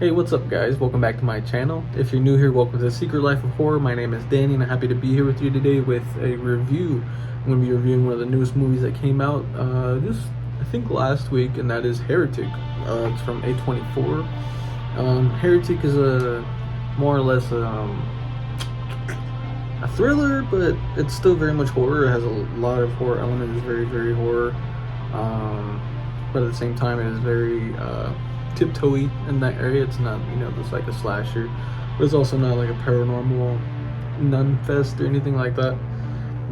Hey, what's up guys? Welcome back to my channel. If you're new here, welcome to the Secret Life of Horror. My name is Danny and I'm happy to be here with you today with a review. I'm going to be reviewing one of the newest movies that came out just I think last week, and that is Heretic. It's from A24. Heretic is a more or less a thriller, but it's still very much horror. It has a lot of horror elements. It's very horror, but at the same time it is very tiptoey in that area. It's not, just like a slasher, but it's also not like a paranormal nun fest or anything like that.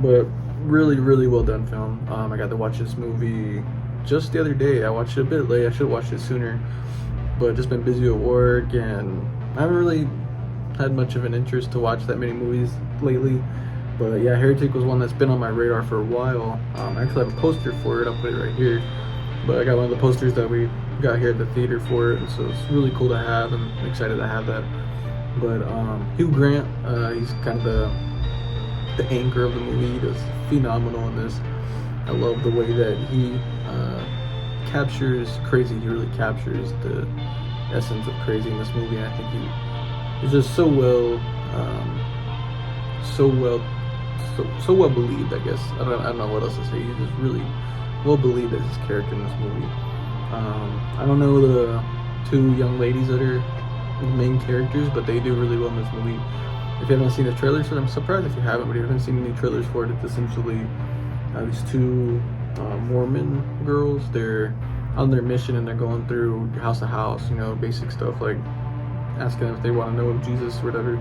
But really well done film. I got to watch this movie just the other day. I watched it a bit late. I should have watched it sooner, but just been busy at work and I haven't really had much of an interest to watch that many movies lately. But yeah, Heretic was one that's been on my radar for a while. I actually have a poster for it. I'll put it right here. But I got one of the posters that we got here at the theater for it, and so it's really cool to have. I'm excited to have that. But Hugh Grant, he's kind of the anchor of the movie. He does phenomenal in this. I love the way that he captures crazy. He really captures the essence of crazy in this movie, and I think he's just so well believed, I guess. I don't know what else to say. He's just really well believed as his character in this movie. I don't know the two young ladies that are the main characters, but they do really well in this movie. If you haven't seen the trailers, so I'm surprised if you haven't, but if you haven't seen any trailers for it, it's essentially these two Mormon girls. They're on their mission and they're going through house to house, basic stuff like asking if they want to know of Jesus or whatever.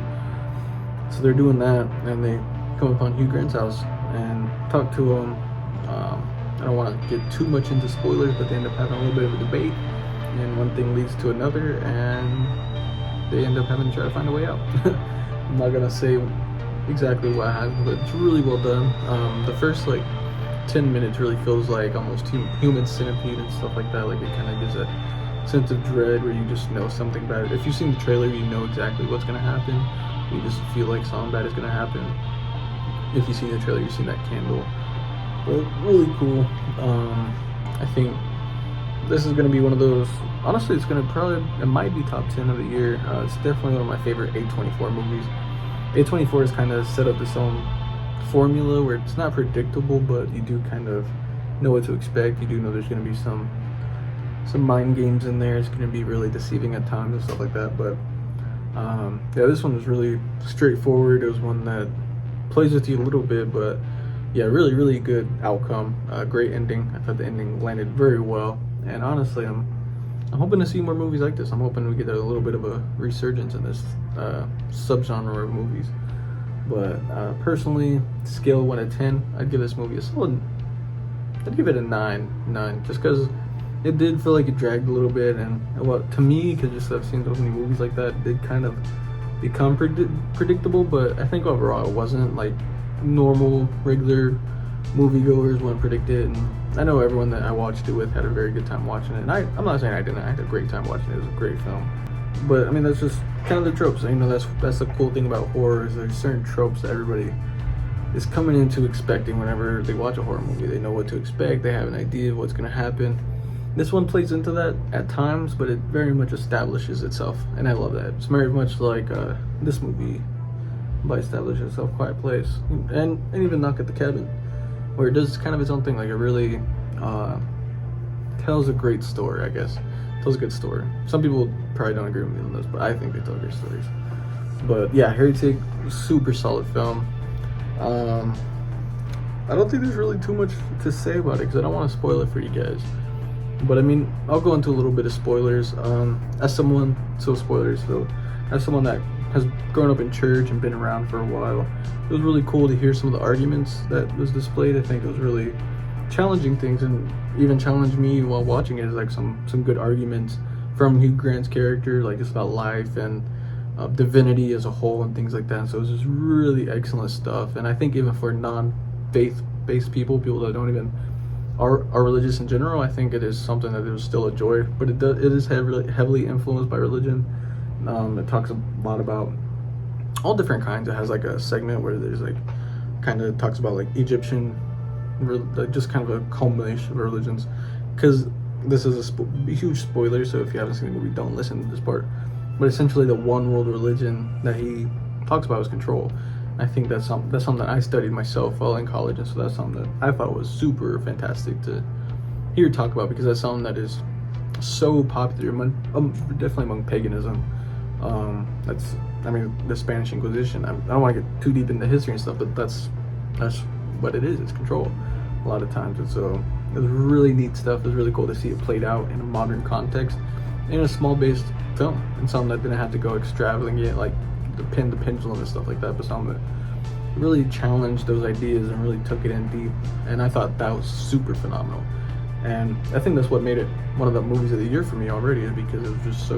So they're doing that, and they come upon Hugh Grant's house and talk to him. I don't want to get too much into spoilers, but they end up having a little bit of a debate, and one thing leads to another, and they end up having to try to find a way out. I'm not gonna say exactly what happened, but it's really well done. The first 10 minutes really feels like almost human centipede and stuff like that. Like, it kind of gives a sense of dread where you just know something bad. If you've seen the trailer, you know exactly what's gonna happen. You just feel like something bad is gonna happen. If you've seen the trailer, you've seen that candle. But really cool. I think this is gonna be one of those. Honestly, it might be top 10 of the year. It's definitely one of my favorite A24 movies. A24 has kind of set up its own formula where it's not predictable, but you do kind of know what to expect. You do know there's gonna be some mind games in there. It's gonna be really deceiving at times and stuff like that. But yeah, this one was really straightforward. It was one that plays with you a little bit, but yeah, really good outcome. Great ending. I thought the ending landed very well, and honestly, I'm hoping to see more movies like this. I'm hoping we get a little bit of a resurgence in this subgenre of movies. But personally, scale 1 to 10, I'd give this movie a solid. I'd give it a 9, just because it did feel like it dragged a little bit, and to me, because just I've seen so many movies like that, it did kind of become predictable. But I think overall it wasn't like normal regular moviegoers wouldn't predict it, and I know everyone that I watched it with had a very good time watching it, and I'm not saying I didn't. I had a great time watching it. It was a great film. But I mean, that's just kind of the tropes. That's the cool thing about horror, is there's certain tropes that everybody is coming into expecting whenever they watch a horror movie. They know what to expect. They have an idea of what's going to happen. This one plays into that at times, but it very much establishes itself, and I love that. It's very much like this movie by Establish Itself, Quiet Place, and even Knock at the Cabin, where it does kind of its own thing. Like, it really tells a great story, I guess. Tells a good story. Some people probably don't agree with me on this, but I think they tell great stories. But yeah, Heretic, super solid film. I don't think there's really too much to say about it because I don't want to spoil it for you guys. But I mean, I'll go into a little bit of spoilers. As someone that has grown up in church and been around for a while, it was really cool to hear some of the arguments that was displayed. I think it was really challenging things, and even challenged me while watching it, is like some good arguments from Hugh Grant's character, like just about life and divinity as a whole and things like that. So it was just really excellent stuff. And I think even for non-faith-based people that don't even are religious in general, I think it is something that is still a joy. But it is heavily influenced by religion. It talks a lot about all different kinds. It has like a segment where there's like kind of talks about like Egyptian, just kind of a culmination of religions. Because this is a huge spoiler, so if you haven't seen the movie, don't listen to this part. but essentially the one world religion that he talks about is control. I think that's something that I studied myself while in college, and so that's something that I thought was super fantastic to hear talk about, because that's something that is so popular, definitely among paganism. That's, I mean, the Spanish Inquisition. I don't want to get too deep into history and stuff, but that's what it is. It's control a lot of times, and so it was really neat stuff. It was really cool to see it played out in a modern context, in a small-based film, and something that didn't have to go extravagant, like the pendulum and stuff like that, but something that really challenged those ideas and really took it in deep. And I thought that was super phenomenal. And I think that's what made it one of the movies of the year for me already, is because it was just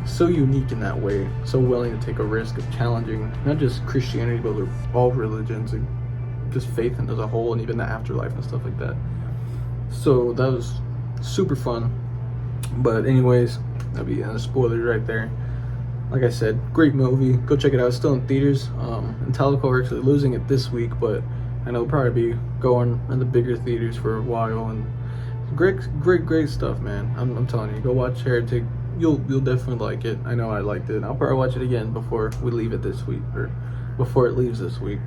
so unique in that way, so willing to take a risk of challenging not just Christianity, but all religions and just faith and as a whole, and even the afterlife and stuff like that. So that was super fun. But anyways, that'll be the spoilers right there. Like I said, great movie. Go check it out. It's still in theaters. And Teleco are actually losing it this week, but I know it'll probably be going in the bigger theaters for a while. And great stuff, man. I'm telling you, go watch Heretic. You'll definitely like it. I know I liked it. I'll probably watch it again before we leave it this week, or before it leaves this week.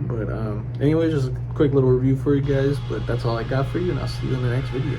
But anyways, just a quick little review for you guys. But that's all I got for you, and I'll see you in the next video.